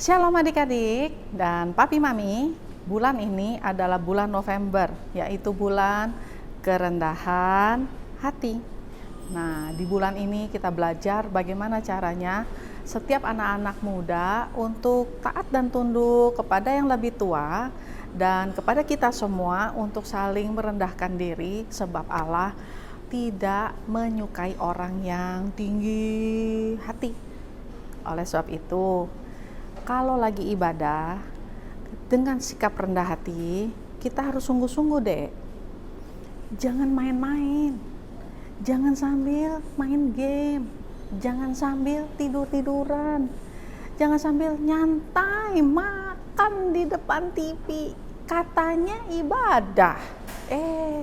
Shalom adik-adik dan papi mami, bulan ini adalah bulan November, yaitu bulan kerendahan hati. Nah, di bulan ini kita belajar bagaimana caranya setiap anak-anak muda untuk taat dan tunduk kepada yang lebih tua dan kepada kita semua untuk saling merendahkan diri, sebab Allah tidak menyukai orang yang tinggi hati. Oleh sebab itu, kalau lagi ibadah dengan sikap rendah hati, kita harus sungguh-sungguh deh. Jangan main-main, jangan sambil main game, jangan sambil tidur-tiduran, jangan sambil nyantai makan di depan TV. Katanya ibadah,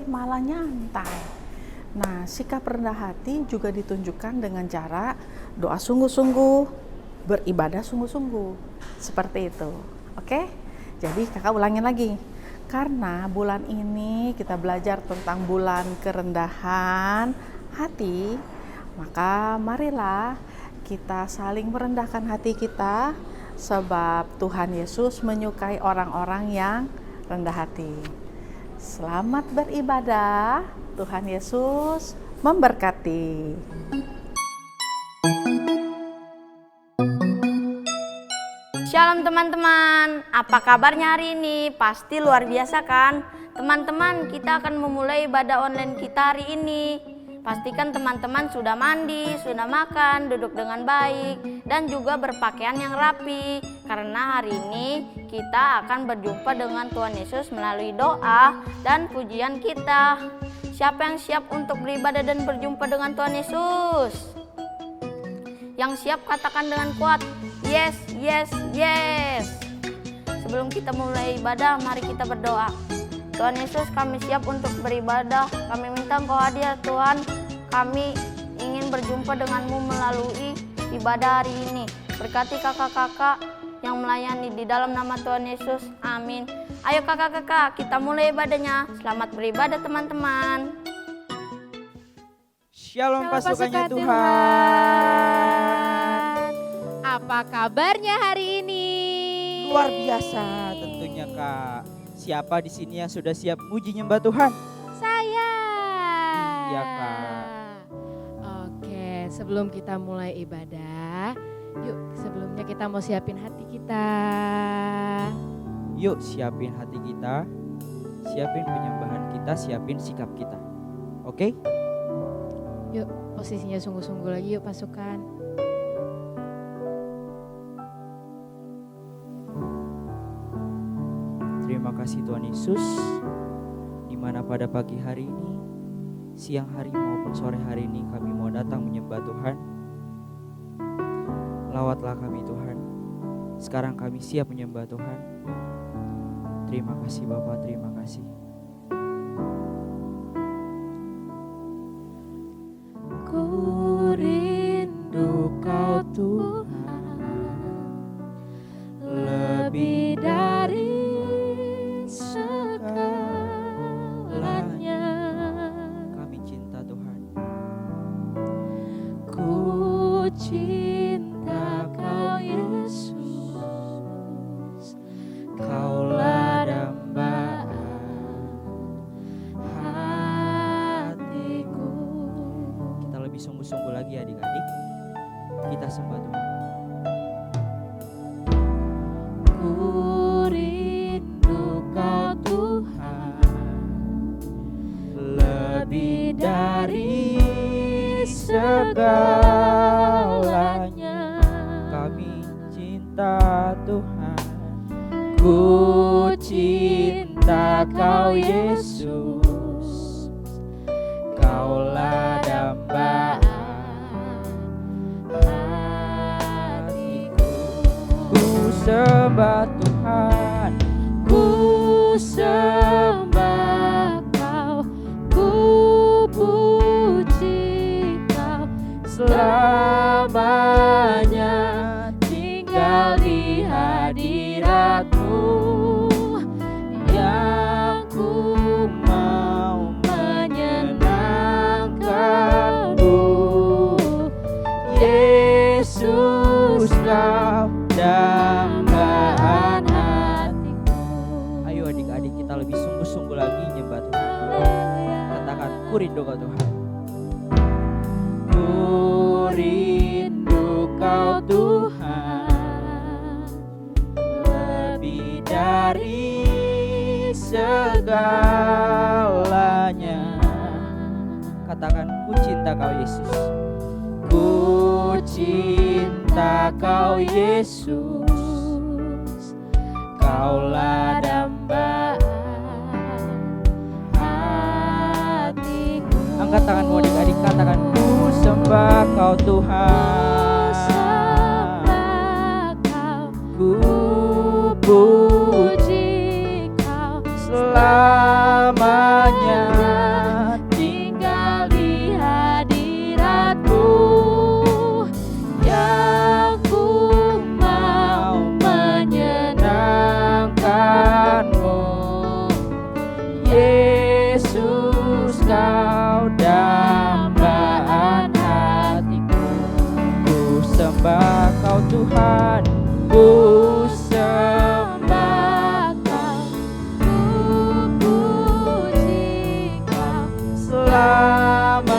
malah nyantai. Nah, sikap rendah hati juga ditunjukkan dengan cara doa sungguh-sungguh, beribadah sungguh-sungguh. Seperti itu. Oke? Jadi kakak ulangin lagi. Karena bulan ini kita belajar tentang bulan kerendahan hati, maka marilah kita saling merendahkan hati kita, sebab Tuhan Yesus menyukai orang-orang yang rendah hati. Selamat beribadah. Tuhan Yesus memberkati. Shalom teman-teman, apa kabarnya hari ini? Pasti luar biasa kan? Teman-teman, kita akan memulai ibadah online kita hari ini. Pastikan teman-teman sudah mandi, sudah makan, duduk dengan baik, dan juga berpakaian yang rapi. Karena hari ini kita akan berjumpa dengan Tuhan Yesus melalui doa dan pujian kita. Siapa yang siap untuk beribadah dan berjumpa dengan Tuhan Yesus? Yang siap katakan dengan kuat, yes, yes, yes. Sebelum kita mulai ibadah, mari kita berdoa. Tuhan Yesus, kami siap untuk beribadah. Kami minta Engkau hadir Tuhan. Kami ingin berjumpa denganmu melalui ibadah hari ini. Berkati kakak-kakak yang melayani di dalam nama Tuhan Yesus. Amin. Ayo kakak-kakak, kita mulai ibadahnya. Selamat beribadah teman-teman. Shalom pasukannya Tuhan. Apa kabarnya hari ini? Luar biasa tentunya Kak. Siapa di sini yang sudah siap muji nyembah Tuhan? Saya. Iya Kak. Oke, sebelum kita mulai ibadah, yuk sebelumnya kita mau siapin hati kita. Yuk siapin hati kita, siapin penyembahan kita, siapin sikap kita. Oke? Yuk posisinya sungguh-sungguh lagi yuk pasukan. Terima kasih Tuhan Yesus, dimana pada pagi hari ini, siang hari maupun sore hari ini kami mau datang menyembah Tuhan. Lawatlah kami Tuhan, sekarang kami siap menyembah Tuhan. Terima kasih Bapa, terima kasih. Ku rindu Kau Tuhan, lebih dari segalanya. Kami cinta Tuhan. Ku cinta Kau Yesus, Kaulah dambaan hatiku. Kita lebih sungguh-sungguh lagi adik-adik. Kita sembah Tuhan. Ku rindu Kau Tuhan, lebih dari segalanya. Kami cinta Tuhan. Ku cinta Kau Yesus, Kaulah dambaan hatiku. Ku sembah Tuhan. Ku sembah Kau, ku puji Kau, selamanya tinggal di hadirat-Mu, yang ku mau menyenangkan-Mu. Yesus Kau damai Ku rindu Kau Tuhan. Ku rindu Kau Tuhan, lebih dari segalanya. Katakan, ku cinta Kau Yesus. Ku cinta Kau Yesus, Kaulah dambaan hatiku. Angkat tanganmu adik-adik, katakan, ku sembah Kau Tuhan, ku puji Kau selamanya. Tinggal di hadirat-Mu yang ku mau menyenangkan-Mu. Yesus, Kau dambaan hatiku. Ku sembah Kau Tuhan, ku sembah Kau, ku puji Kau selamanya.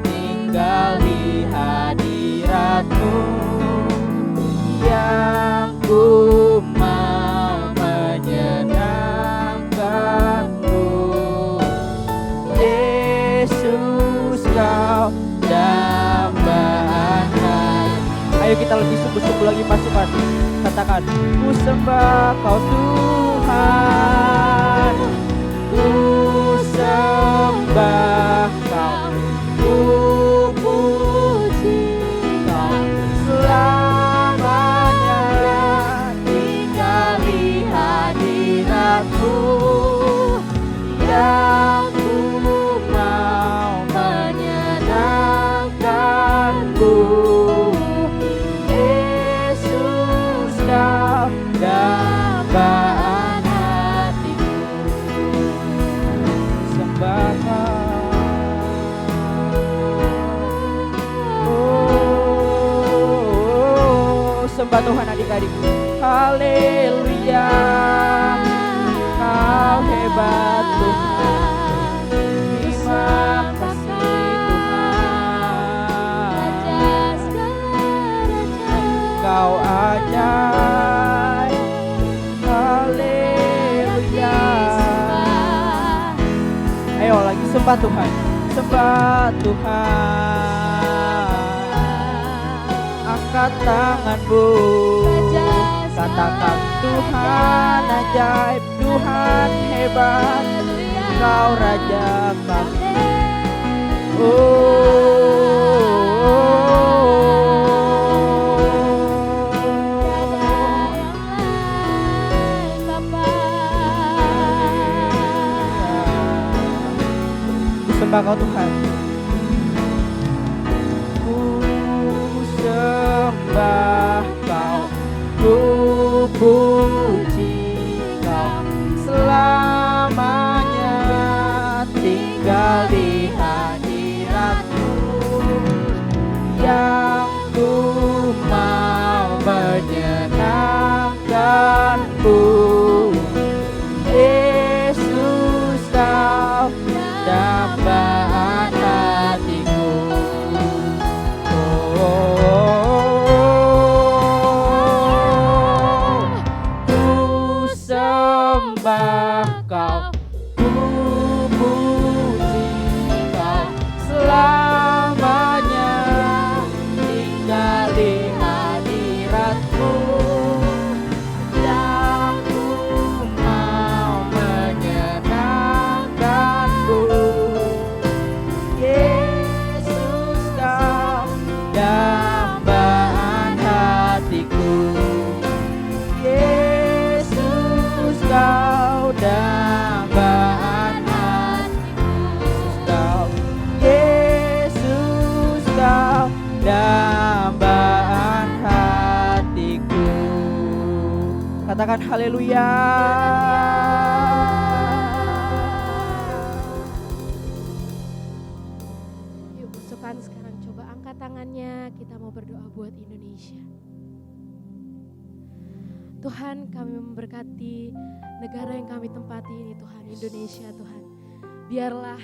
Tinggal di hadirat-Mu yang ku mau menyenangkan-Mu. Yesus, Kau dambaan hati. Ayo kita lebih sungguh-sungguh lagi pasukan. Katakan, ku sembah Kau Tuhan, ku sembah Kau, ku puji Kau selamanya. Tinggal di hadirat-Mu yang ku mau menyenangkan-Mu. Yesus, Kau dambaan hatiku. Sembah Kau. Oh, sembah Tuhan adik-adik. Haleluya, Kau hebat Tuhan. Terima kasih Tuhan, Kau ajaib. Haleluya. Ayo lagi sembah Tuhan, sembah Tuhan. Angkat tanganmu, katakan, Tuhan ajaib, Tuhan hebat, Kau Raja kami. Sembah Kau Tuhan. Ku sembah Kau, ku puji Kau selamanya. Tinggal di hadirat-Mu yang ku mau menyenangkan-Mu. Yesus, Kau dambaan hatiku. Ku sembah Kau, ku puji Kau selamanya. Tinggal di hadirat-Mu yang ku mau menyenangkan-Mu. Yesus, Kau dambaan hatiku. Yesus, Kau dambaan hatiku. Yesus, Kau dambaan hatiku. Katakan haleluya. Yuk pasukan sekarang coba angkat tangannya, kita mau berdoa buat Indonesia. Tuhan, kami memberkati negara yang kami tempati ini Tuhan, Indonesia Tuhan. biarlah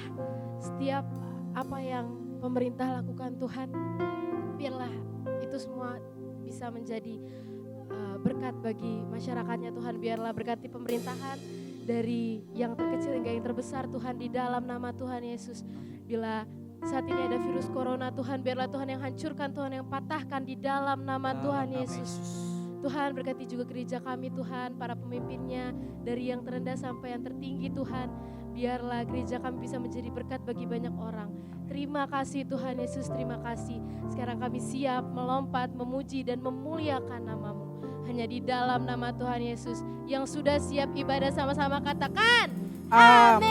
setiap apa yang pemerintah lakukan Tuhan, biarlah itu semua bisa menjadi berkat bagi masyarakatnya Tuhan. Biarlah berkati pemerintahan dari yang terkecil hingga yang terbesar Tuhan, di dalam nama Tuhan Yesus. Bila saat ini ada virus corona Tuhan, biarlah Tuhan yang hancurkan, Tuhan yang patahkan di dalam nama Tuhan Yesus. Tuhan berkati juga gereja kami Tuhan, para pemimpinnya dari yang terendah sampai yang tertinggi Tuhan. Biarlah gereja kami bisa menjadi berkat bagi banyak orang. Terima kasih Tuhan Yesus, terima kasih. Sekarang kami siap melompat, memuji dan memuliakan nama-Mu. Hanya di dalam nama Tuhan Yesus. Yang sudah siap ibadah sama-sama katakan Amin.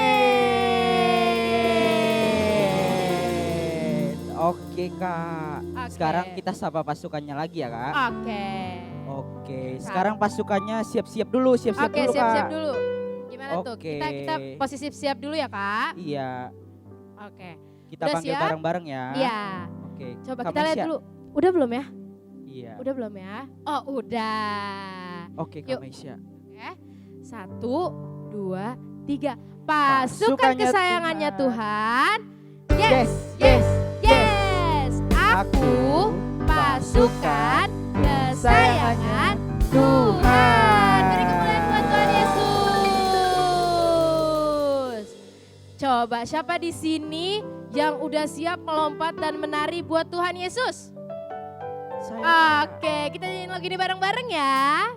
Oke Kak. Oke. Sekarang kita sapa pasukannya lagi ya Kak. Oke. Sekarang pasukannya siap-siap dulu, siap-siap Oke, dulu Kak. siap-siap dulu. Gimana tuh? Oke. Kita posisi siap dulu ya Kak. Iya. Oke. Kita Udah panggil siap? bareng-bareng ya. Iya. Oke. Coba Kak kita lihat Mesya. dulu. Udah belum ya? Iya. Udah belum ya? Oh udah. Oke Yuk. Kak Mesya. Oke. 1, 2, 3. Pasukan Pasukannya kesayangannya Tuhan. Tuhan. Yes, yes, yes. Aku pasukan kesayangan Tuhan. Beri kemuliaan buat Tuhan Yesus. Coba siapa di sini yang udah siap melompat dan menari buat Tuhan Yesus? Oke, kita nyanyiin lagu ini bareng-bareng ya.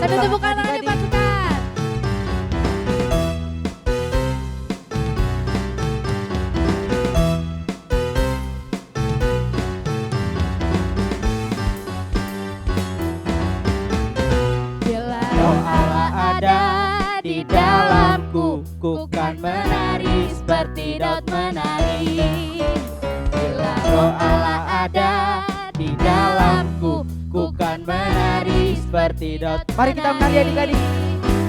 Sambil tepuk tangannya pasukan. Bila roh Allah ada di dalamku, ku kan menari seperti Daud menari. Bila roh Allah ada di dalamku, ku kan menari seperti Daud. Mari kita menari adik-adik.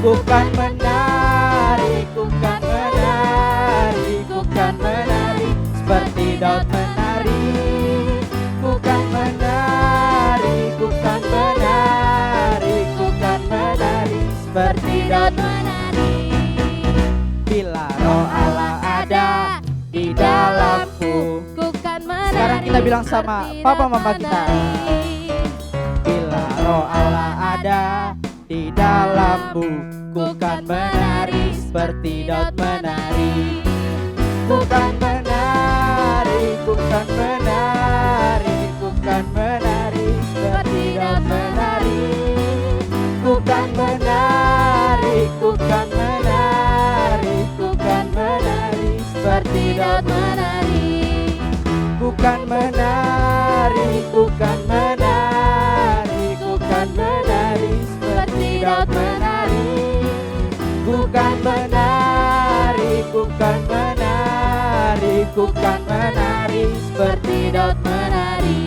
Ku kan menari, ku kan menari, ku kan menari seperti Daud menari. Ku kan menari, ku kan menari, ku kan menari seperti Daud menari. Bila roh Allah ada di dalamku. Ku kan menari. Sekarang kita bilang sama seperti papa Daud mama kita. menari. Bila roh Allah ada di dalammu, ku kan menari seperti Daud menari. Ku kan menari, ku kan menari, ku kan menari seperti Daud menari. Ku kan menari, ku kan menari, ku kan menari seperti Daud menari. Ku kan menari, ku kan menari, ku kan menari seperti Daud menari. Ku kan menari, ku kan menari, ku kan menari seperti Daud menari.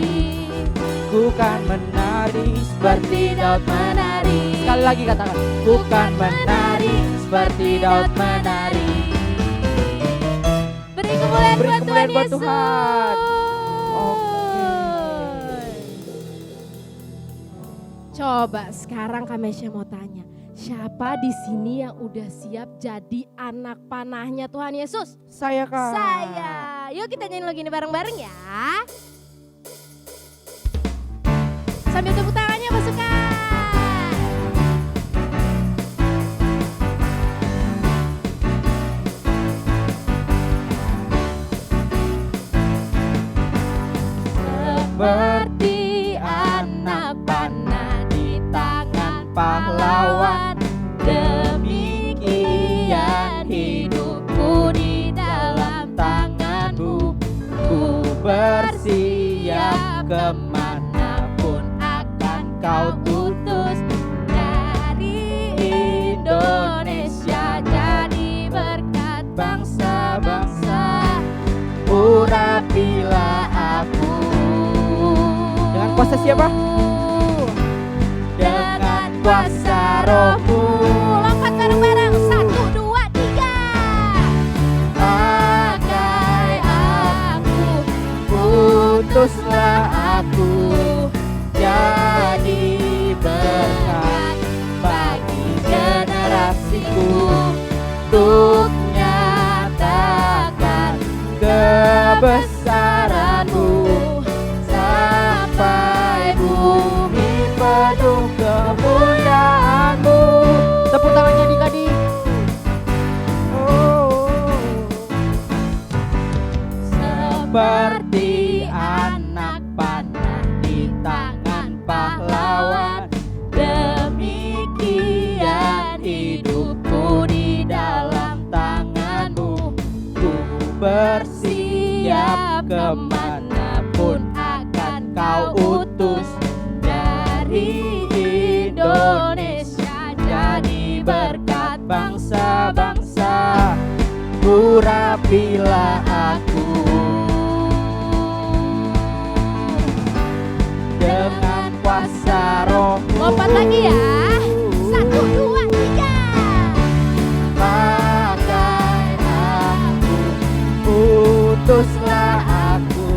Ku kan menari seperti Daud menari. Sekali lagi katakan, ku kan menari seperti Daud menari. Beri kemuliaan Beri buat kemuliaan Tuhan buat Yesus. Tuhan. Coba sekarang Kak Mesya mau tanya, siapa di sini yang udah siap jadi anak panahnya Tuhan Yesus? Saya Kak. Saya. Yuk kita nyanyi lagu ini bareng-bareng ya. Sambil tepuk tangannya pasukan. Seperti anak panah di tangan pahlawan, demikian hidupku di dalam tanganmu. Ku bersiap kemanapun akan kau utus. Dari Indonesia jadi berkat bangsa-bangsa. Urapilah aku. Dengan kuasa siapa? Dengan kuasa Roh-Mu. Lompat bareng-bareng. 1, 2, 3. Pakai aku, Putuslah aku jadi berkat bagi generasi generasiku, untuk nyatakan kebesaran-Mu sampai bumi penuh kemuliaan-Mu. Tepuk tangannya adik-adik. Seperti anak panah di tangan pahlawan, demikian hidupku di dalam tangan-Mu. Ku bersiap kemanapun akan Kau utus. Dari Indonesia jadi berkat bangsa-bangsa, urapilah aku dengan kuasa Roh-Mu. Lompat lagi ya. 1, 2, 3. Pakai aku, utuslah aku,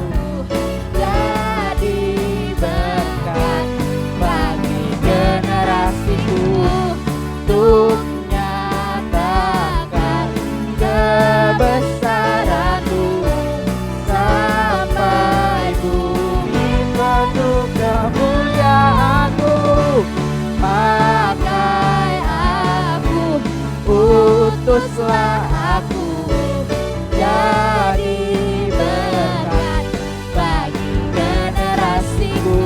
jadi berkat bagi generasiku, untuk nyatakan kebesaran-Mu sampai bumi penuh kemuliaan-Mu. Pakai aku, utuslah aku, jadi berkat bagi generasiku,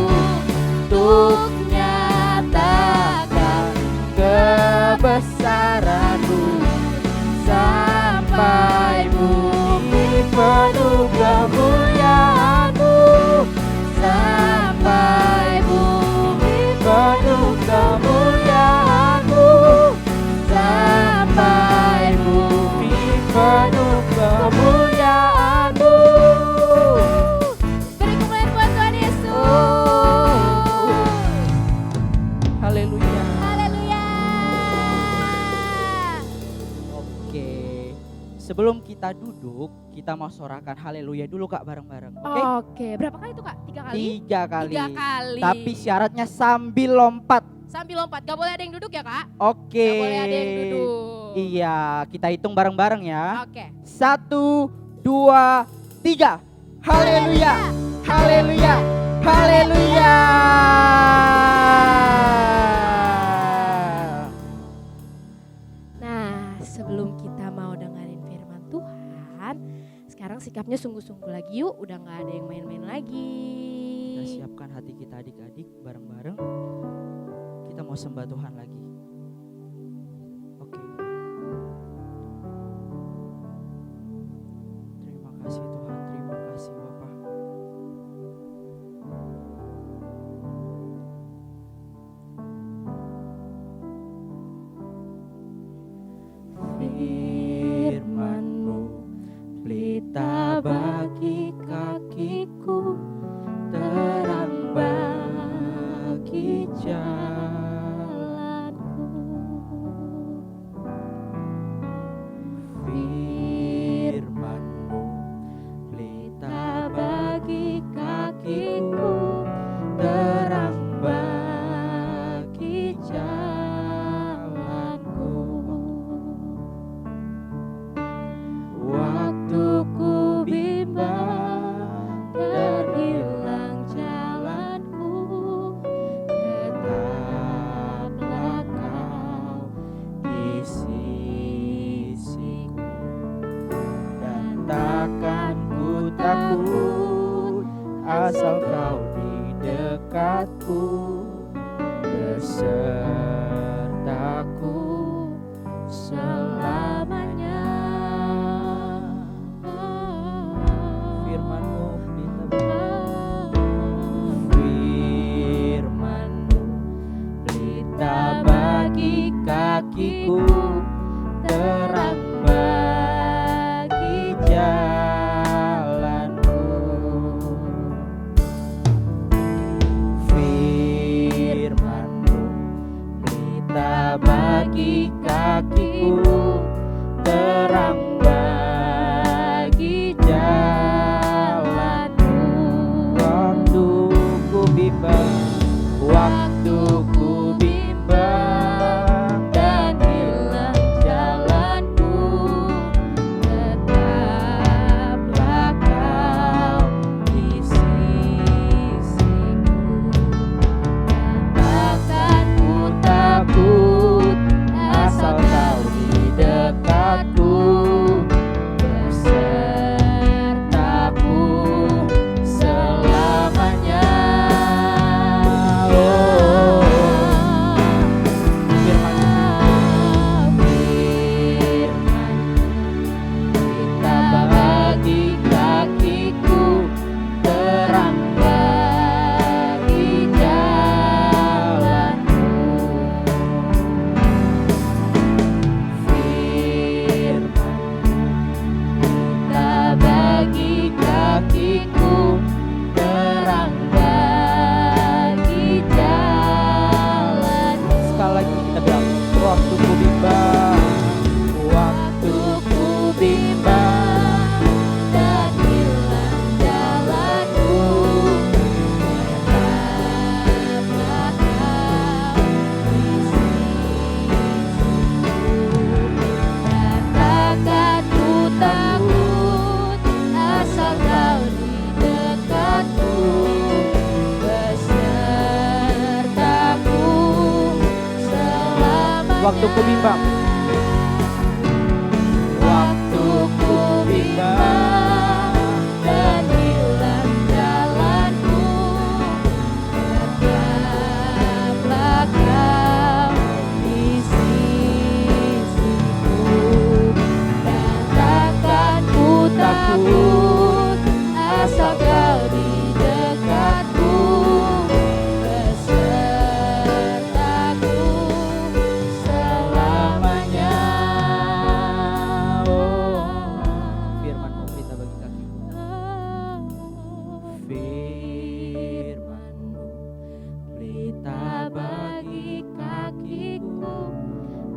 untuk nyatakan kebesaran-Mu sampai bumi penuh kemuliaan-Mu, sampai bumi penuh kemuliaan-Mu, sampai bumi penuh kemuliaan-Mu. Beri kemuliaan buat Tuhan Yesus. Haleluya. Haleluya. Oke, sebelum kita duduk, kita mau sorakan haleluya dulu Kak bareng-bareng. Oke? Oke, berapa kali tuh Kak? 3 kali? 3 kali. 3 kali. Tapi syaratnya sambil lompat. Sambil lompat, gak boleh ada yang duduk ya Kak? Oke. Gak boleh ada yang duduk. Iya, kita hitung bareng-bareng ya. Oke. 1, 2, 3. Haleluya. Haleluya. Haleluya. Nah, sebelum kita mau dengerin firman Tuhan, sekarang sikapnya sungguh-sungguh lagi yuk, udah gak ada yang main-main lagi. Kita siapkan hati kita adik-adik bareng-bareng. Kita mau sembah Tuhan lagi. Oke. Terima kasih Tuhan, terima kasih Bapa. Firman-Mu pelita bagi kakiku, terang bagi jalanku. Firman-Mu pelita bagi kakiku, terang bagi jalanku. Waktu ku bimbang dan hilang jalanku, tetaplah Kau di sisiku, dan takkan ku takut asal Kau di dekatku, besertaku selamanya. Firman-Mu pelita bagi kakiku, terang bagi jalanku. Firman-Mu pelita bagi kakiku, terang bagi jalanku. Waktu ku bimbang, waktu ku bimbang dan hilang Waktuku bimbang. Waktuku bimbang dan hilang jalanku. Tetaplah Kau di sisiku dan takkan ku takut asal Kau di dekatku besertaku selamanya. Firman-Mu pelita bagi kakiku. Firman-Mu pelita bagi kakiku,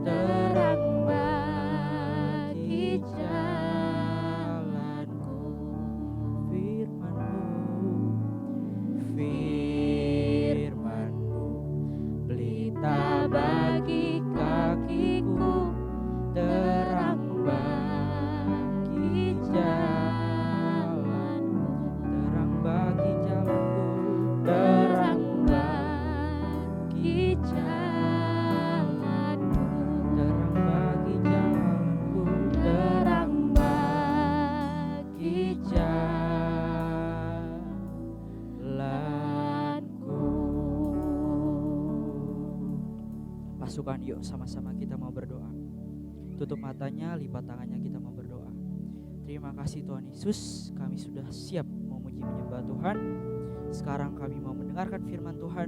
terang bagi jalanku. Firman-Mu, Firman-Mu pelita bagi kakiku, terang bagi jalanku, terang bagi jalanku, terang bagi jalanku, terang bagi jalanku, terang bagi jalanku. Pasukan, yuk sama-sama kita mau berdoa. Tutup matanya, lipat tangannya, kita mau berdoa. Terima kasih Tuhan Yesus, kami sudah siap memuji menyembah Tuhan. Sekarang kami mau mendengarkan firman Tuhan.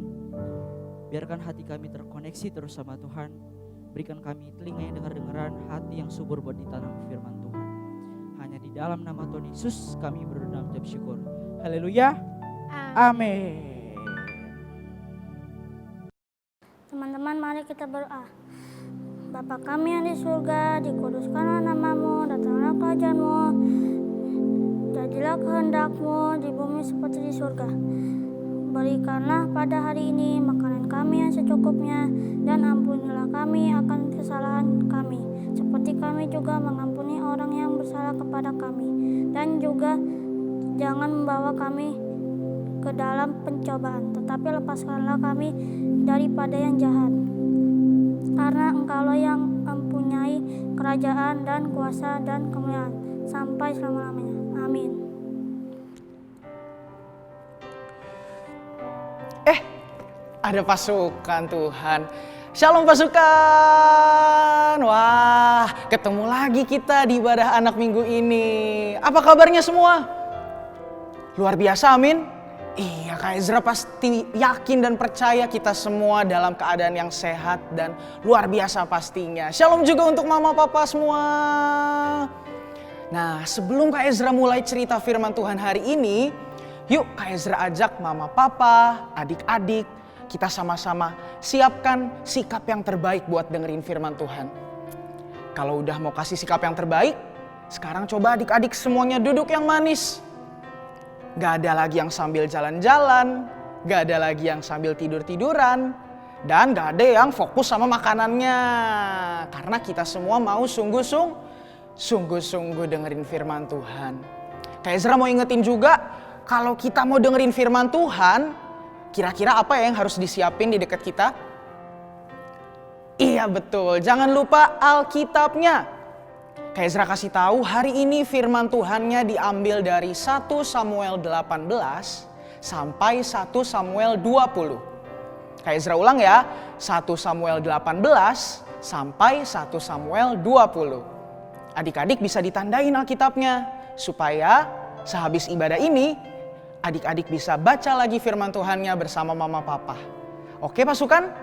Biarkan hati kami terkoneksi terus sama Tuhan. Berikan kami telinga yang dengar-dengaran, hati yang subur buat ditanam firman Tuhan. Hanya di dalam nama Tuhan Yesus kami berdoa dan mengucap syukur. Haleluya. Amin. Teman-teman, mari kita berdoa. Bapa kami yang di surga, dikuduskanlah nama-Mu, datanglah kerajaan-Mu, jadilah kehendak-Mu di bumi seperti di surga. Berikanlah pada hari ini makanan kami yang secukupnya, dan ampunilah kami akan kesalahan kami, seperti kami juga mengampuni orang yang bersalah kepada kami. Dan juga jangan membawa kami ke dalam pencobaan, tetapi lepaskanlah kami daripada yang jahat. Karena Engkaulah yang mempunyai kerajaan dan kuasa dan kemuliaan sampai selama-lamanya. Amin. Ada pasukan Tuhan. Shalom pasukan. Wah, ketemu lagi kita di ibadah anak minggu ini. Apa kabarnya semua? Luar biasa, amin. Iya, Kak Ezra pasti yakin dan percaya kita semua dalam keadaan yang sehat dan luar biasa pastinya. Shalom juga untuk mama papa semua. Nah, sebelum Kak Ezra mulai cerita firman Tuhan hari ini, yuk Kak Ezra ajak mama papa, adik-adik, kita sama-sama siapkan sikap yang terbaik buat dengerin firman Tuhan. Kalau udah mau kasih sikap yang terbaik, sekarang coba adik-adik semuanya duduk yang manis. Gak ada lagi yang sambil jalan-jalan, gak ada lagi yang sambil tidur-tiduran, dan gak ada yang fokus sama makanannya. Karena kita semua mau sungguh-sungguh dengerin firman Tuhan. Kak Ezra mau ingetin juga, kalau kita mau dengerin firman Tuhan, kira-kira apa yang harus disiapin di dekat kita? Iya betul, jangan lupa Alkitabnya. Kak Ezra kasih tahu hari ini firman Tuhannya diambil dari 1 Samuel 18 sampai 1 Samuel 20. Kak Ezra ulang ya, 1 Samuel 18 sampai 1 Samuel 20. Adik-adik bisa ditandain Alkitabnya supaya sehabis ibadah ini adik-adik bisa baca lagi firman Tuhannya bersama mama papa. Oke pasukan?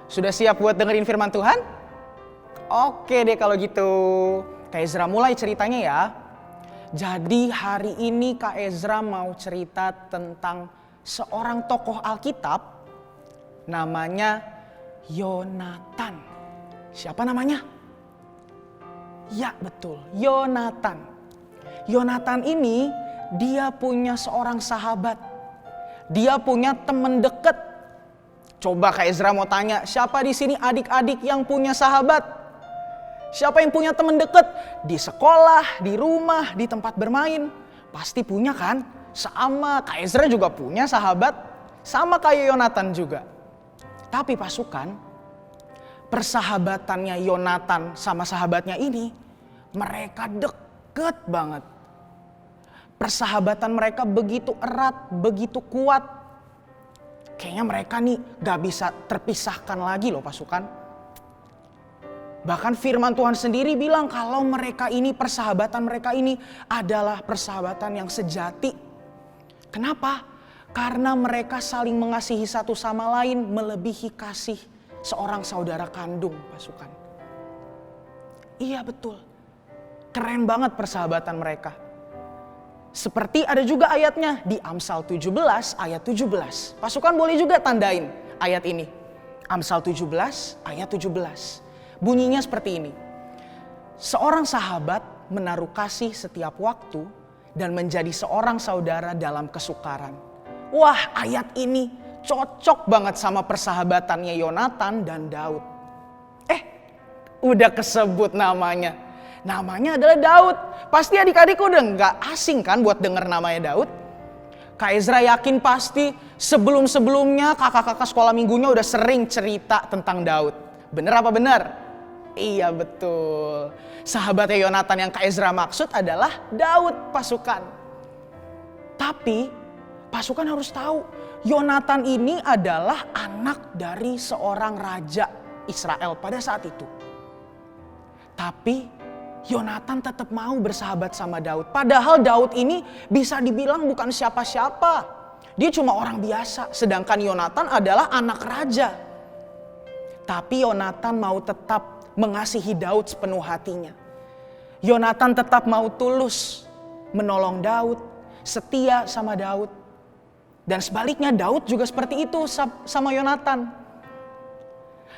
Sudah siap buat dengerin firman Tuhan? Oke deh kalau gitu. Kak Ezra mulai ceritanya ya. Jadi hari ini Kak Ezra mau cerita tentang seorang tokoh Alkitab namanya Yonatan. Siapa namanya? Ya betul, Yonatan. Yonatan ini dia punya seorang sahabat. Dia punya teman dekat. Coba Kak Ezra mau tanya, siapa di sini adik-adik yang punya sahabat? Siapa yang punya teman dekat? Di sekolah, di rumah, di tempat bermain. Pasti punya kan? Sama Kak Ezra juga punya sahabat. Sama kayak Yonatan juga. Tapi pasukan, persahabatannya Yonatan sama sahabatnya ini, mereka deket banget. Persahabatan mereka begitu erat, begitu kuat. Kayaknya mereka nih gak bisa terpisahkan lagi loh pasukan. Bahkan firman Tuhan sendiri bilang kalau mereka ini, persahabatan mereka ini adalah persahabatan yang sejati. Kenapa? Karena mereka saling mengasihi satu sama lain melebihi kasih seorang saudara kandung pasukan. Iya betul. Keren banget persahabatan mereka. Seperti ada juga ayatnya di Amsal 17 ayat 17. Pasukan boleh juga tandain ayat ini. Amsal 17 ayat 17. Bunyinya seperti ini. Seorang sahabat menaruh kasih setiap waktu dan menjadi seorang saudara dalam kesukaran. Wah, ayat ini cocok banget sama persahabatannya Yonatan dan Daud. Udah kesebut namanya. Namanya adalah Daud. Pasti adik-adik udah gak asing kan buat denger namanya Daud? Kak Ezra yakin pasti sebelum-sebelumnya kakak-kakak sekolah minggunya udah sering cerita tentang Daud. Bener apa bener? Iya betul. Sahabatnya Yonatan yang Kak Ezra maksud adalah Daud pasukan. Tapi pasukan harus tahu, Yonatan ini adalah anak dari seorang raja Israel pada saat itu. Tapi Yonatan tetap mau bersahabat sama Daud. Padahal Daud ini bisa dibilang bukan siapa-siapa. Dia cuma orang biasa. Sedangkan Yonatan adalah anak raja. Tapi Yonatan mau tetap mengasihi Daud sepenuh hatinya. Yonatan tetap mau tulus menolong Daud, setia sama Daud. Dan sebaliknya Daud juga seperti itu sama Yonatan.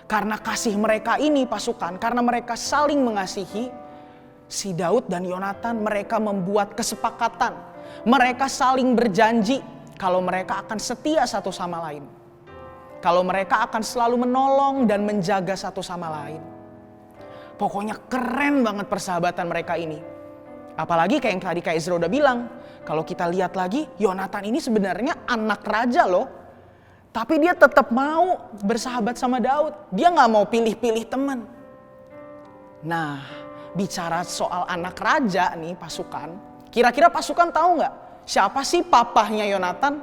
Karena kasih mereka ini pasukan, karena mereka saling mengasihi, si Daud dan Yonatan mereka membuat kesepakatan. Mereka saling berjanji kalau mereka akan setia satu sama lain. Kalau mereka akan selalu menolong dan menjaga satu sama lain. Pokoknya keren banget persahabatan mereka ini. Apalagi kayak yang tadi Kak Ezra udah bilang. Kalau kita lihat lagi, Yonatan ini sebenarnya anak raja loh. Tapi dia tetap mau bersahabat sama Daud. Dia gak mau pilih-pilih teman. Nah, bicara soal anak raja nih pasukan. Kira-kira pasukan tahu gak siapa sih papahnya Yonatan?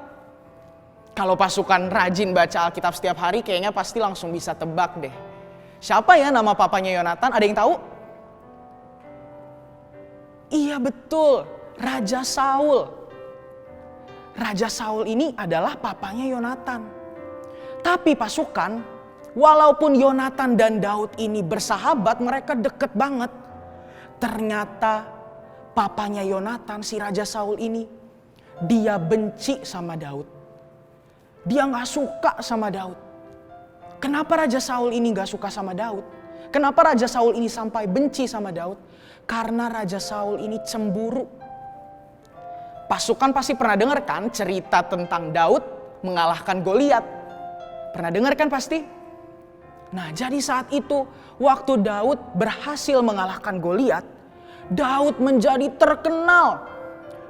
Kalau pasukan rajin baca Alkitab setiap hari kayaknya pasti langsung bisa tebak deh. Siapa ya nama papanya Yonatan? Ada yang tahu? Iya betul, Raja Saul. Raja Saul ini adalah papanya Yonatan. Tapi pasukan, walaupun Yonatan dan Daud ini bersahabat, mereka deket banget. Ternyata papanya Yonatan, si Raja Saul ini, dia benci sama Daud. Dia gak suka sama Daud. Kenapa Raja Saul ini gak suka sama Daud? Kenapa Raja Saul ini sampai benci sama Daud? Karena Raja Saul ini cemburu. Pasukan pasti pernah dengar kan cerita tentang Daud mengalahkan Goliat. Pernah dengar kan pasti? Nah, jadi saat itu waktu Daud berhasil mengalahkan Goliat, Daud menjadi terkenal.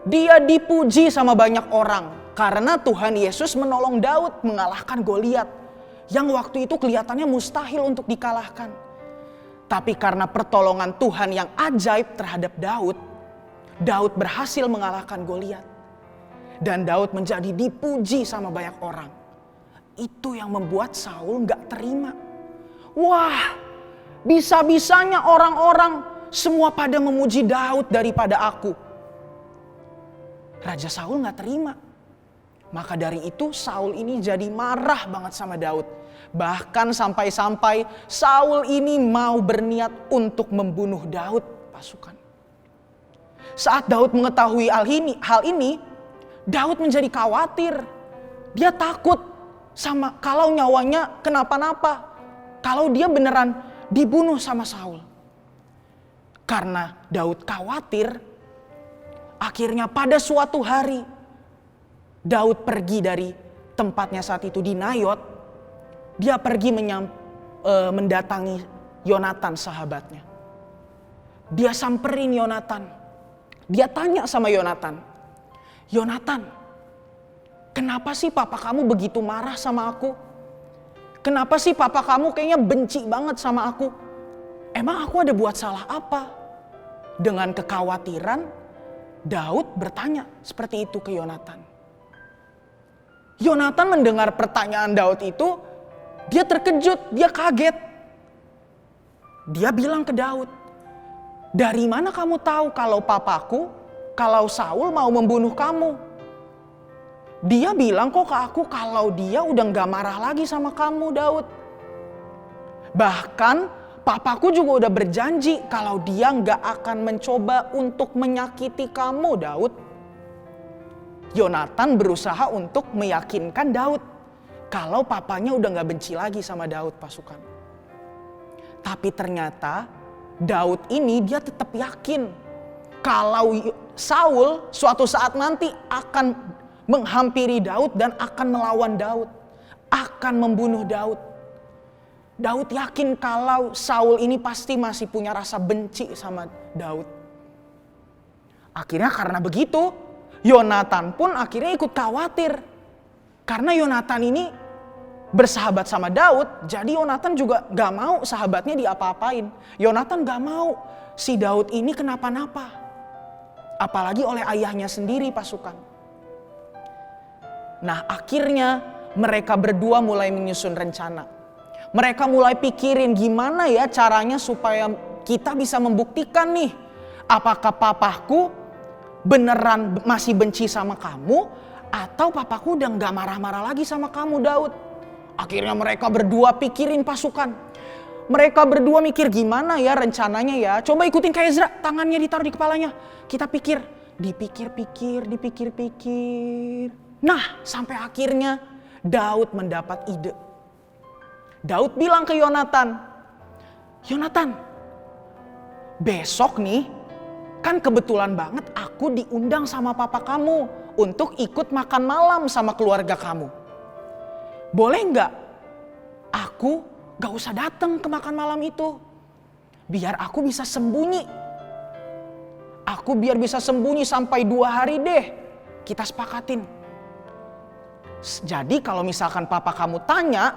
Dia dipuji sama banyak orang karena Tuhan Yesus menolong Daud mengalahkan Goliat yang waktu itu kelihatannya mustahil untuk dikalahkan. Tapi karena pertolongan Tuhan yang ajaib terhadap Daud, Daud berhasil mengalahkan Goliat. Dan Daud menjadi dipuji sama banyak orang. Itu yang membuat Saul gak terima. Wah, bisa-bisanya orang-orang semua pada memuji Daud daripada aku. Raja Saul gak terima. Maka dari itu Saul ini jadi marah banget sama Daud. Bahkan sampai-sampai Saul ini mau berniat untuk membunuh Daud pasukan. Saat Daud mengetahui hal ini, Daud menjadi khawatir. Dia takut sama kalau nyawanya kenapa-napa. Kalau dia beneran dibunuh sama Saul. Karena Daud khawatir, akhirnya pada suatu hari Daud pergi dari tempatnya saat itu di Nayot. Dia pergi mendatangi Yonatan sahabatnya. Dia samperin Yonatan. Dia tanya sama Yonatan, Yonatan, kenapa sih papa kamu begitu marah sama aku? Kenapa sih papa kamu kayaknya benci banget sama aku? Emang aku ada buat salah apa? Dengan kekhawatiran, Daud bertanya seperti itu ke Yonatan. Yonatan mendengar pertanyaan Daud itu, dia terkejut, dia kaget. Dia bilang ke Daud, "Dari mana kamu tahu kalau papaku, kalau Saul mau membunuh kamu?" Dia bilang kok ke aku kalau dia udah gak marah lagi sama kamu, Daud. Bahkan papaku juga udah berjanji kalau dia gak akan mencoba untuk menyakiti kamu, Daud. Yonatan berusaha untuk meyakinkan Daud kalau papanya udah gak benci lagi sama Daud, pasukan. Tapi ternyata Daud ini dia tetap yakin kalau Saul suatu saat nanti akan menghampiri Daud dan akan melawan Daud, akan membunuh Daud. Daud yakin kalau Saul ini pasti masih punya rasa benci sama Daud. Akhirnya karena begitu, Yonatan pun akhirnya ikut khawatir. Karena Yonatan ini bersahabat sama Daud, jadi Yonatan juga gak mau sahabatnya diapa-apain. Yonatan gak mau si Daud ini kenapa-napa. Apalagi oleh ayahnya sendiri, pasukan. Nah, akhirnya mereka berdua mulai menyusun rencana. Mereka mulai pikirin gimana ya caranya supaya kita bisa membuktikan nih, apakah papaku beneran masih benci sama kamu atau papaku udah gak marah-marah lagi sama kamu, Daud. Akhirnya mereka berdua pikirin, pasukan. Mereka berdua mikir gimana ya rencananya ya. Coba ikutin kayak Ezra, tangannya ditaruh di kepalanya. Kita pikir, dipikir-pikir. Nah, sampai akhirnya Daud mendapat ide. Daud bilang ke Yonatan, "Yonatan, besok nih kan kebetulan banget aku diundang sama papa kamu untuk ikut makan malam sama keluarga kamu. Boleh nggak aku gak usah datang ke makan malam itu? Biar aku bisa sembunyi. Aku biar bisa sembunyi sampai 2 hari deh. Kita sepakatin. Jadi kalau misalkan papa kamu tanya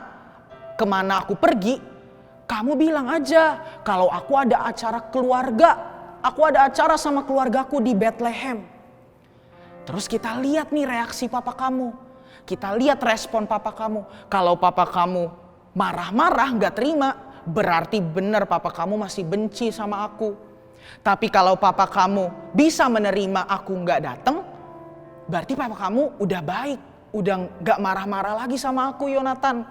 kemana aku pergi, kamu bilang aja kalau aku ada acara keluarga. Aku ada acara sama keluargaku di Bethlehem. Terus kita lihat nih reaksi papa kamu. Kita lihat respon papa kamu. Kalau papa kamu marah-marah gak terima, berarti benar papa kamu masih benci sama aku. Tapi kalau papa kamu bisa menerima aku gak datang, berarti papa kamu udah baik. Udah gak marah-marah lagi sama aku, Yonatan."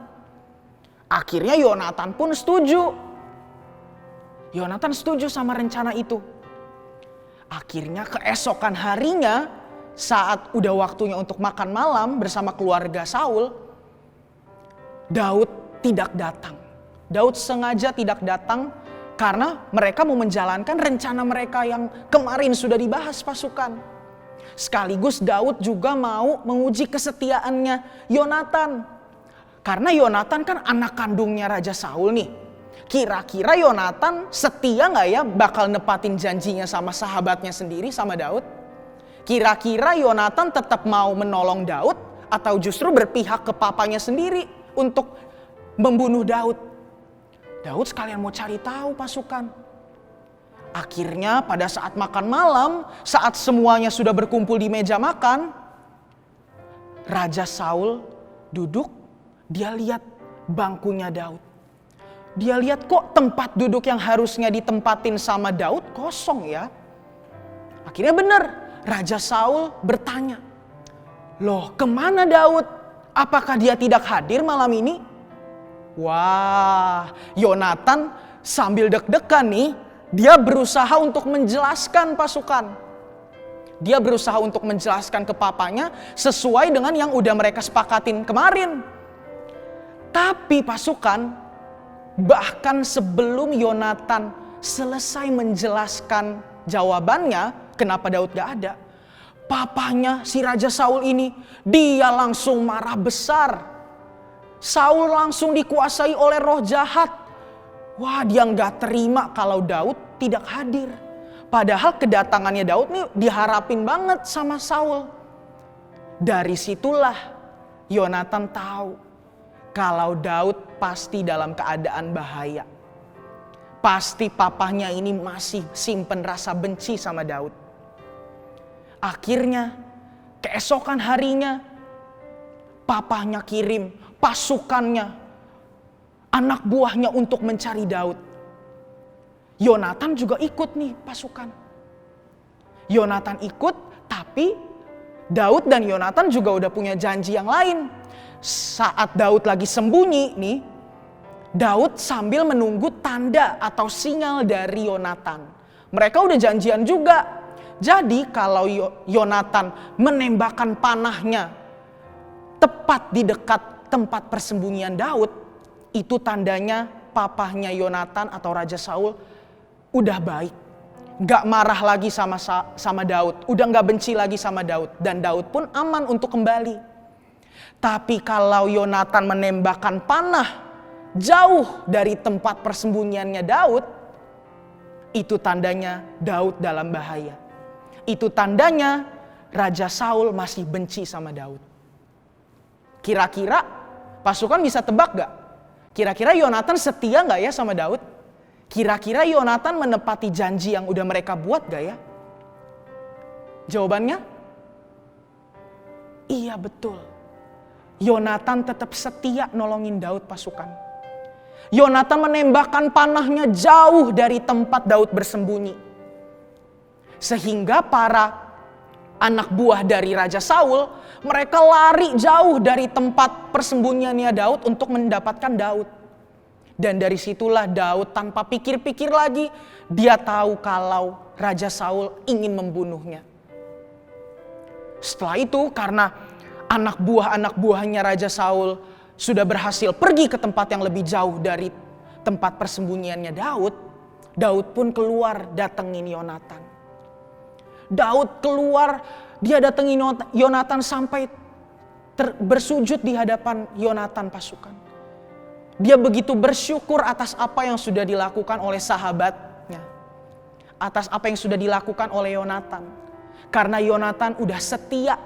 Akhirnya Yonatan pun setuju. Yonatan setuju sama rencana itu. Akhirnya keesokan harinya, saat udah waktunya untuk makan malam bersama keluarga Saul, Daud tidak datang. Daud sengaja tidak datang karena mereka mau menjalankan rencana mereka yang kemarin sudah dibahas, pasukan. Sekaligus Daud juga mau menguji kesetiaannya Yonatan. Karena Yonatan kan anak kandungnya Raja Saul nih. Kira-kira Yonatan setia gak ya bakal nepatin janjinya sama sahabatnya sendiri, sama Daud? Kira-kira Yonatan tetap mau menolong Daud atau justru berpihak ke papanya sendiri untuk membunuh Daud? Daud sekalian mau cari tahu, pasukan. Akhirnya pada saat makan malam, saat semuanya sudah berkumpul di meja makan, Raja Saul duduk, dia lihat bangkunya Daud. Dia lihat kok tempat duduk yang harusnya ditempatin sama Daud kosong ya. Akhirnya benar, Raja Saul bertanya, "Loh, kemana Daud? Apakah dia tidak hadir malam ini?" Wah, Yonatan sambil deg-degan nih, dia berusaha untuk menjelaskan, pasukan. Dia berusaha untuk menjelaskan ke papanya sesuai dengan yang udah mereka sepakatin kemarin. Tapi pasukan, bahkan sebelum Yonatan selesai menjelaskan jawabannya kenapa Daud gak ada, papanya si Raja Saul ini, dia langsung marah besar. Saul langsung dikuasai oleh roh jahat. Wah, dia gak terima kalau Daud tidak hadir. Padahal kedatangannya Daud nih diharapin banget sama Saul. Dari situlah Yonatan tahu kalau Daud pasti dalam keadaan bahaya. Pasti papahnya ini masih simpen rasa benci sama Daud. Akhirnya keesokan harinya papahnya kirim pasukannya, anak buahnya untuk mencari Daud. Yonatan juga ikut nih pasukan. Yonatan ikut, tapi Daud dan Yonatan juga udah punya janji yang lain. Saat Daud lagi sembunyi nih, Daud sambil menunggu tanda atau sinyal dari Yonatan. Mereka udah janjian juga. Jadi kalau Yonatan menembakkan panahnya tepat di dekat tempat persembunyian Daud, itu tandanya papahnya Yonatan atau Raja Saul udah baik. Gak marah lagi sama Daud. Udah gak benci lagi sama Daud. Dan Daud pun aman untuk kembali. Tapi kalau Yonatan menembakkan panah jauh dari tempat persembunyiannya Daud, itu tandanya Daud dalam bahaya. Itu tandanya Raja Saul masih benci sama Daud. Kira-kira pasukan bisa tebak gak? Kira-kira Yonatan setia gak ya sama Daud? Kira-kira Yonatan menepati janji yang udah mereka buat gak ya? Jawabannya? Iya betul. Yonatan tetap setia nolongin Daud pasukan. Yonatan menembakkan panahnya jauh dari tempat Daud bersembunyi. Sehingga para anak buah dari Raja Saul, mereka lari jauh dari tempat persembunyiannya Daud untuk mendapatkan Daud. Dan dari situlah Daud tanpa pikir-pikir lagi, dia tahu kalau Raja Saul ingin membunuhnya. Setelah itu karena anak buahnya Raja Saul sudah berhasil pergi ke tempat yang lebih jauh dari tempat persembunyiannya Daud, Daud pun keluar datengin Yonatan. Daud keluar, dia datengin Yonatan sampai bersujud di hadapan Yonatan pasukan. Dia begitu bersyukur atas apa yang sudah dilakukan oleh sahabatnya. Atas apa yang sudah dilakukan oleh Yonatan. Karena Yonatan udah setia.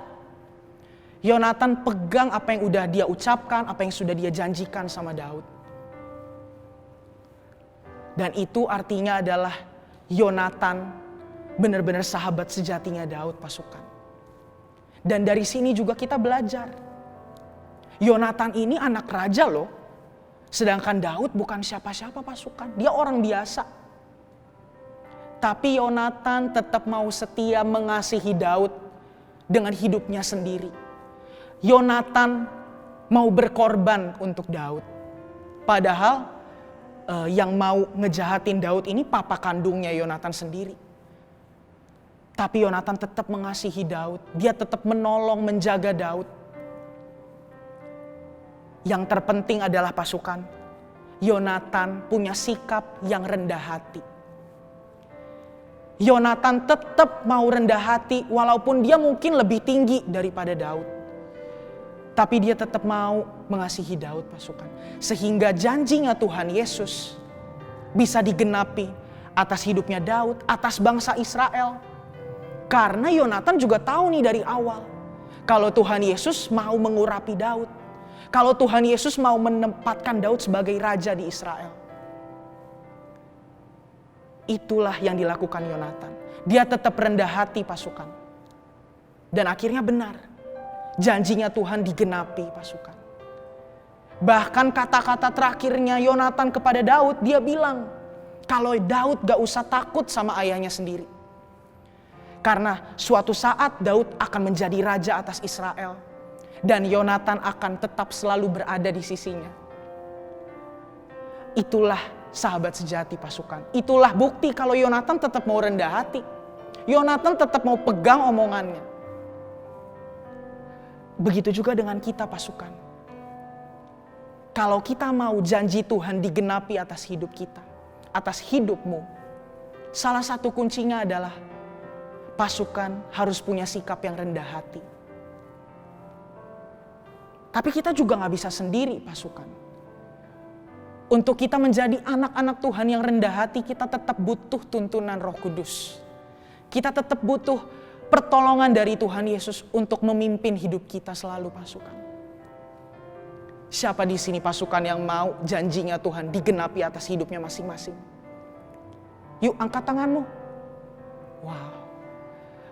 Yonatan pegang apa yang udah dia ucapkan, apa yang sudah dia janjikan sama Daud. Dan itu artinya adalah Yonatan benar-benar sahabat sejatinya Daud pasukan. Dan dari sini juga kita belajar. Yonatan ini anak raja loh. Sedangkan Daud bukan siapa-siapa pasukan. Dia orang biasa. Tapi Yonatan tetap mau setia mengasihi Daud dengan hidupnya sendiri. Yonatan mau berkorban untuk Daud. Padahal yang mau ngejahatin Daud ini papa kandungnya Yonatan sendiri. Tapi Yonatan tetap mengasihi Daud. Dia tetap menolong, menjaga Daud. Yang terpenting adalah pasukan. Yonatan punya sikap yang rendah hati. Yonatan tetap mau rendah hati walaupun dia mungkin lebih tinggi daripada Daud. Tapi dia tetap mau mengasihi Daud pasukan. Sehingga janjinya Tuhan Yesus bisa digenapi atas hidupnya Daud, atas bangsa Israel. Karena Yonatan juga tahu nih dari awal. Kalau Tuhan Yesus mau mengurapi Daud. Kalau Tuhan Yesus mau menempatkan Daud sebagai raja di Israel. Itulah yang dilakukan Yonatan. Dia tetap rendah hati pasukan. Dan akhirnya benar. Janjinya Tuhan digenapi pasukan. Bahkan kata-kata terakhirnya Yonatan kepada Daud, dia bilang, kalau Daud gak usah takut sama ayahnya sendiri. Karena suatu saat Daud akan menjadi raja atas Israel. Dan Yonatan akan tetap selalu berada di sisinya. Itulah sahabat sejati pasukan. Itulah bukti kalau Yonatan tetap mau rendah hati. Yonatan tetap mau pegang omongannya. Begitu juga dengan kita pasukan. Kalau kita mau janji Tuhan digenapi atas hidup kita, atas hidupmu, salah satu kuncinya adalah pasukan harus punya sikap yang rendah hati. Tapi kita juga gak bisa sendiri pasukan. Untuk kita menjadi anak-anak Tuhan yang rendah hati, kita tetap butuh tuntunan Roh Kudus. Kita tetap butuh pertolongan dari Tuhan Yesus untuk memimpin hidup kita selalu pasukan. Siapa di sini pasukan yang mau janjinya Tuhan digenapi atas hidupnya masing-masing? Yuk angkat tanganmu. Wow.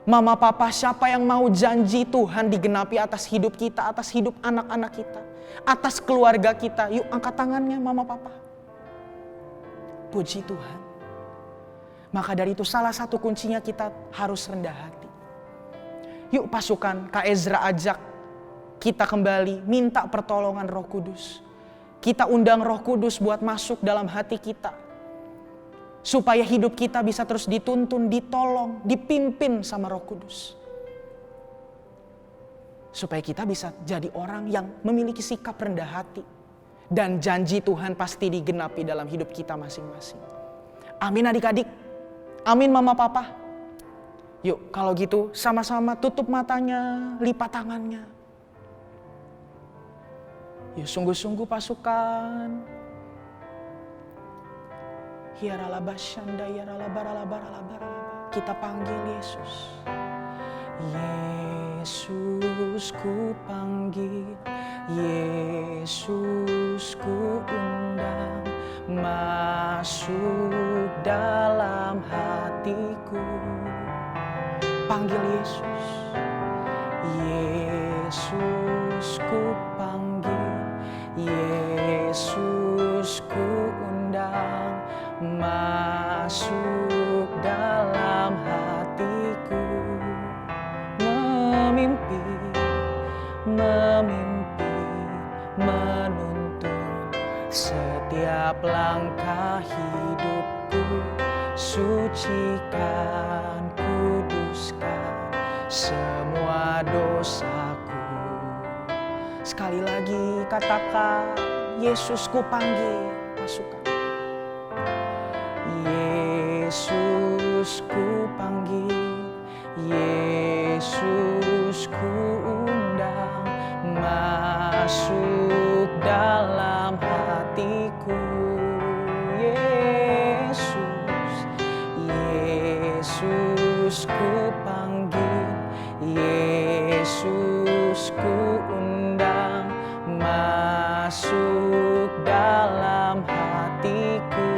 Mama papa, siapa yang mau janji Tuhan digenapi atas hidup kita, atas hidup anak-anak kita, atas keluarga kita? Yuk angkat tangannya mama papa. Puji Tuhan. Maka dari itu salah satu kuncinya kita harus rendah hati. Yuk pasukan, Kak Ezra ajak kita kembali minta pertolongan Roh Kudus. Kita undang Roh Kudus buat masuk dalam hati kita. Supaya hidup kita bisa terus dituntun, ditolong, dipimpin sama Roh Kudus. Supaya kita bisa jadi orang yang memiliki sikap rendah hati. Dan janji Tuhan pasti digenapi dalam hidup kita masing-masing. Amin adik-adik. Amin mama papa. Yuk kalau gitu sama-sama tutup matanya, lipat tangannya. Yuk sungguh-sungguh pasukan. Kita panggil Yesus. Yesus ku panggil, Yesus ku undang, masuk dalam hatiku. Panggil Yesus. Yesus ku panggil, Yesus ku undang, masuk dalam hatiku. Memimpin, menuntun setiap langkah hidupku. Sucikan, kuduskan semua dosaku. Sekali lagi katakan, Yesus ku panggil pasukan. Yesus ku panggil, Yesus ku undang, masuk dalam hatiku. Yesus ku panggil, Yesus ku undang, masuk dalam hatiku.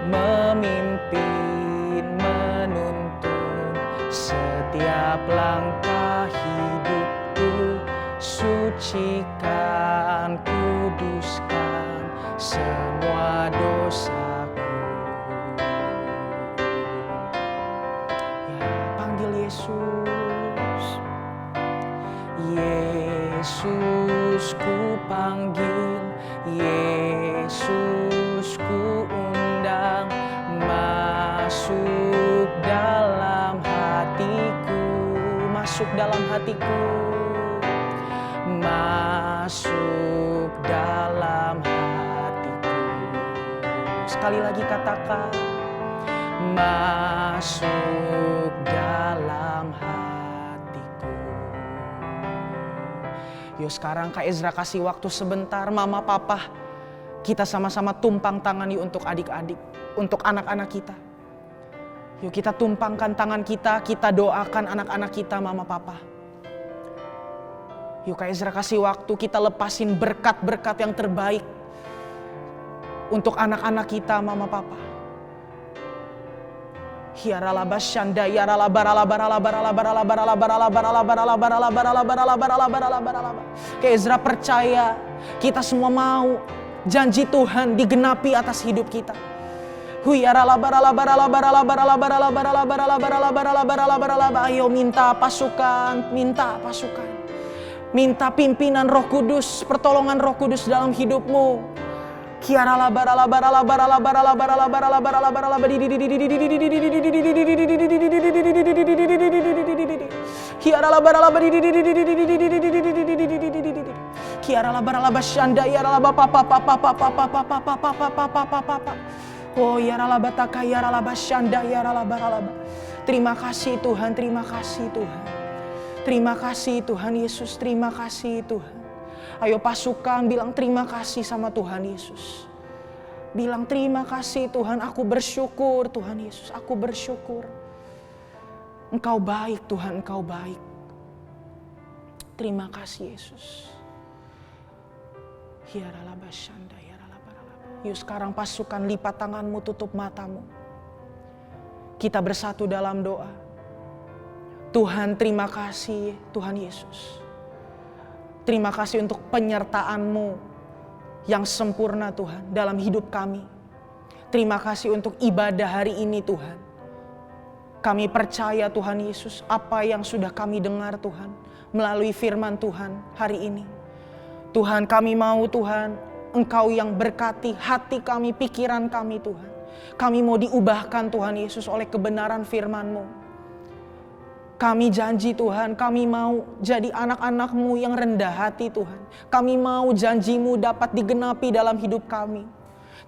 Memimpin, menuntun setiap langkah hidupku. Sucikan, kuduskan semua dosaku. Ya, panggil Yesus. Yesus ku panggil, Yesus ku undang, masuk dalam hatiku. Masuk dalam hatiku. Masuk dalam hatiku. Sekali lagi katakan, masuk dalam hatiku. Yuk sekarang Kak Ezra kasih waktu sebentar, mama papa. Kita sama-sama tumpang tangan yuk untuk adik-adik, untuk anak-anak kita. Yuk kita tumpangkan tangan kita doakan anak-anak kita mama papa. Yuk Kak Ezra kasih waktu, kita lepasin berkat-berkat yang terbaik untuk anak-anak kita mama papa. Kak Ezra percaya kita semua mau janji Tuhan digenapi atas hidup kita. Ayo minta pasukan, minta pasukan. Minta pimpinan Roh Kudus, pertolongan Roh Kudus dalam hidupmu. Terima kasih Tuhan, terima kasih Tuhan. Terima kasih Tuhan Yesus, terima kasih Tuhan. Ayo pasukan bilang terima kasih sama Tuhan Yesus. Bilang terima kasih Tuhan, aku bersyukur Tuhan Yesus, aku bersyukur. Engkau baik Tuhan, Engkau baik. Terima kasih Yesus. Yuk sekarang pasukan lipat tanganmu, tutup matamu. Kita bersatu dalam doa. Tuhan, terima kasih Tuhan Yesus. Terima kasih untuk penyertaan-Mu yang sempurna Tuhan dalam hidup kami. Terima kasih untuk ibadah hari ini Tuhan. Kami percaya Tuhan Yesus apa yang sudah kami dengar Tuhan melalui firman Tuhan hari ini. Tuhan, kami mau Tuhan Engkau yang berkati hati kami, pikiran kami Tuhan. Kami mau diubahkan Tuhan Yesus oleh kebenaran firman-Mu. Kami janji Tuhan, kami mau jadi anak-anak-Mu yang rendah hati Tuhan. Kami mau janji-Mu dapat digenapi dalam hidup kami.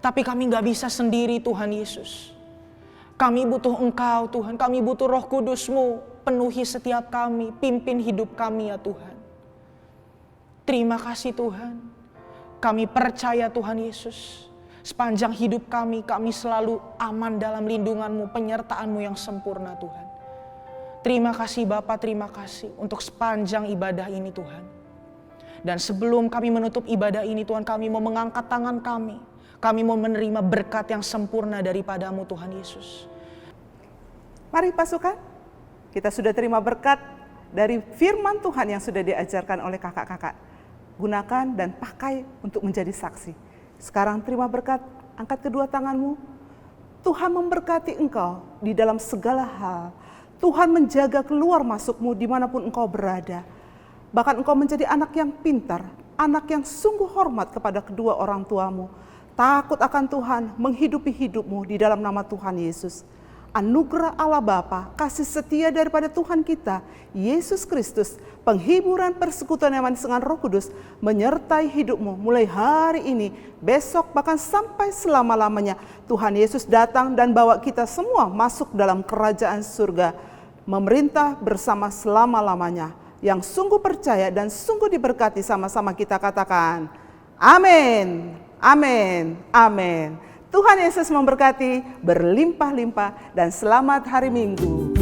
Tapi kami gak bisa sendiri Tuhan Yesus. Kami butuh Engkau Tuhan, kami butuh Roh Kudus-Mu. Penuhi setiap kami, pimpin hidup kami ya Tuhan. Terima kasih Tuhan. Kami percaya Tuhan Yesus, sepanjang hidup kami selalu aman dalam lindungan-Mu, penyertaan-Mu yang sempurna Tuhan. Terima kasih Bapa, terima kasih untuk sepanjang ibadah ini Tuhan. Dan sebelum kami menutup ibadah ini Tuhan, kami mau mengangkat tangan kami. Kami mau menerima berkat yang sempurna daripada-Mu Tuhan Yesus. Mari pasukan, kita sudah terima berkat dari firman Tuhan yang sudah diajarkan oleh kakak-kakak. Gunakan dan pakai untuk menjadi saksi. Sekarang terima berkat, angkat kedua tanganmu. Tuhan memberkati engkau di dalam segala hal. Tuhan menjaga keluar masukmu dimanapun engkau berada. Bahkan engkau menjadi anak yang pintar, anak yang sungguh hormat kepada kedua orang tuamu. Takut akan Tuhan, menghidupi hidupmu di dalam nama Tuhan Yesus. Anugerah Allah Bapa, kasih setia daripada Tuhan kita, Yesus Kristus, penghiburan persekutuan yang manis dengan Roh Kudus, menyertai hidupmu mulai hari ini, besok, bahkan sampai selama-lamanya. Tuhan Yesus datang dan bawa kita semua masuk dalam kerajaan surga, memerintah bersama selama-lamanya. Yang sungguh percaya dan sungguh diberkati, sama-sama kita katakan, amin, amin, amin. Tuhan Yesus memberkati, berlimpah-limpah, dan selamat hari Minggu.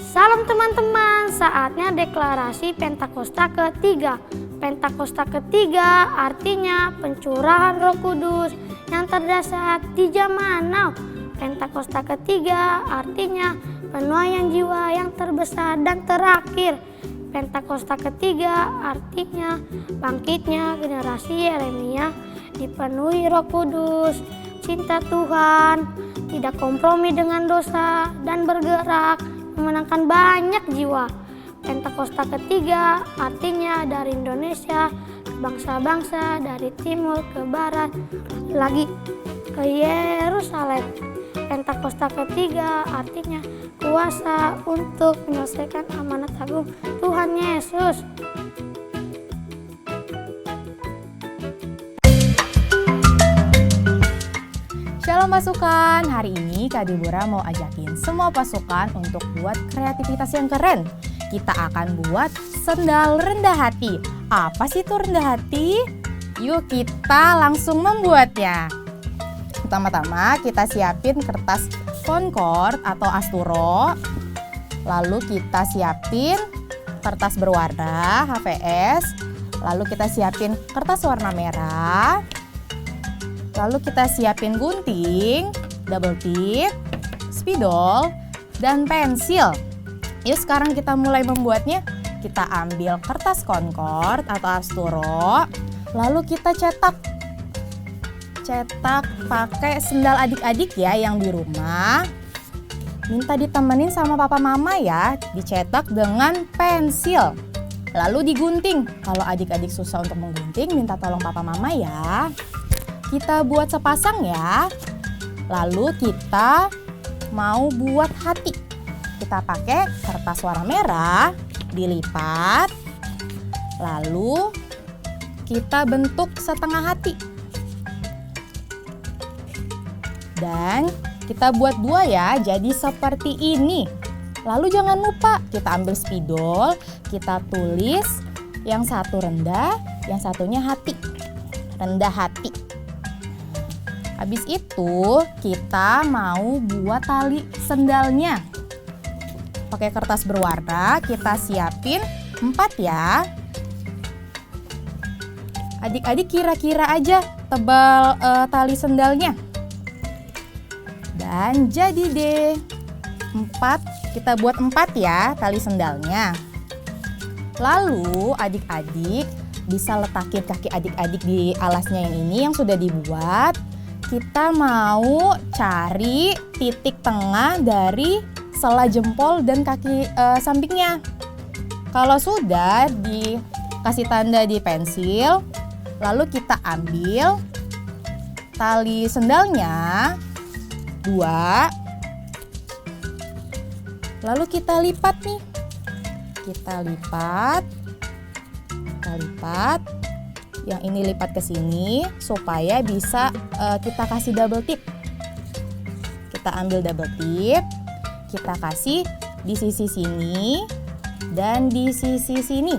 Salam teman-teman, saatnya deklarasi Pentakosta ketiga. Pentakosta ketiga artinya pencurahan Roh Kudus yang terdasar di zaman now. Pentakosta ketiga artinya penuaian jiwa yang terbesar dan terakhir. Pentakosta ketiga artinya bangkitnya generasi Yeremia dipenuhi Roh Kudus, cinta Tuhan, tidak kompromi dengan dosa, dan bergerak memenangkan banyak jiwa. Pentakosta ketiga artinya dari Indonesia ke bangsa-bangsa, dari timur ke barat, lagi ke Yerusalem. Pentakosta ketiga artinya kuasa untuk menyelesaikan amanat agung Tuhan Yesus. Shalom pasukan, hari ini Kak Deborah mau ajakin semua pasukan untuk buat kreativitas yang keren. Kita akan buat sendal rendah hati. Apa sih itu rendah hati? Yuk kita langsung membuatnya. Pertama-tama kita siapin kertas Concord atau Asturo. Lalu kita siapin kertas berwarna HVS. Lalu kita siapin kertas warna merah. Lalu kita siapin gunting, double tip, spidol, dan pensil. Yuk sekarang kita mulai membuatnya. Kita ambil kertas Concord atau Asturo. Lalu kita cetak pakai sendal adik-adik ya yang di rumah. Minta ditemenin sama papa mama ya, dicetak dengan pensil. Lalu digunting. Kalau adik-adik susah untuk menggunting, minta tolong papa mama ya. Kita buat sepasang ya. Lalu kita mau buat hati. Kita pakai kertas warna merah, dilipat. Lalu kita bentuk setengah hati. Dan kita buat dua ya, jadi seperti ini. Lalu jangan lupa kita ambil spidol, kita tulis yang satu rendah, yang satunya hati. Rendah hati. Habis itu kita mau buat tali sendalnya. pakai kertas berwarna, kita siapin 4 ya. Adik-adik kira-kira aja tebal tali sendalnya. Dan jadi deh 4, kita buat 4 ya tali sendalnya. Lalu adik-adik bisa letakin kaki adik-adik di alasnya yang ini yang sudah dibuat. Kita mau cari titik tengah dari sela jempol dan kaki sampingnya. Kalau sudah dikasih tanda di pensil, lalu kita ambil tali sendalnya 2, lalu kita lipat nih. Kita lipat, yang ini lipat ke sini supaya bisa kita kasih double tip. Kita ambil double tip, kita kasih di sisi sini dan di sisi sini.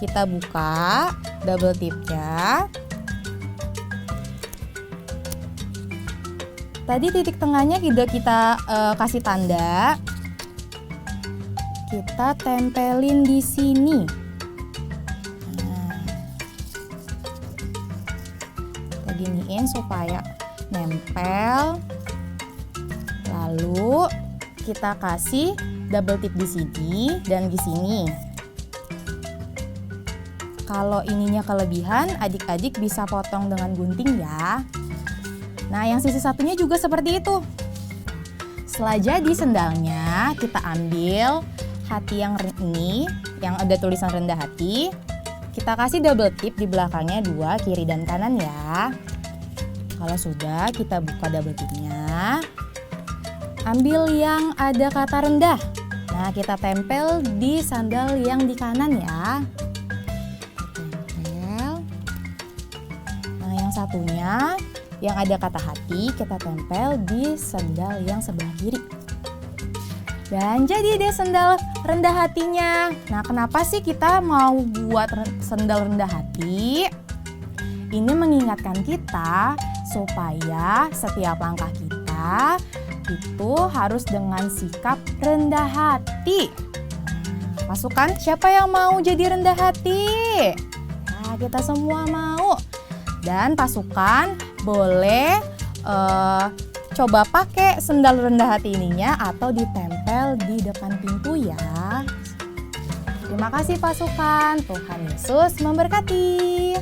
Kita buka double tipnya. Tadi titik tengahnya sudah kita kasih tanda. Kita tempelin di sini. Nah, kita giniin supaya nempel. Lalu kita kasih double tip di sini dan di sini. Kalau ininya kelebihan, adik-adik bisa potong dengan gunting ya. Nah, yang sisi satunya juga seperti itu. Setelah jadi sendalnya, kita ambil hati yang ini, yang ada tulisan rendah hati. Kita kasih double tip di belakangnya 2, kiri dan kanan ya. Kalau sudah, kita buka double tipnya. Ambil yang ada kata rendah. Nah, kita tempel di sandal yang di kanan ya. Tempel. Nah, yang satunya yang ada kata hati, kita tempel di sandal yang sebelah kiri. Dan jadi deh sendal rendah hatinya. Nah, kenapa sih kita mau buat sendal rendah hati? Ini mengingatkan kita supaya setiap langkah kita itu harus dengan sikap rendah hati. Pasukan, siapa yang mau jadi rendah hati? Nah, kita semua mau. Dan pasukan boleh coba pakai sendal rendah hati ininya atau ditempel di depan pintu ya. Terima kasih pasukan, Tuhan Yesus memberkati.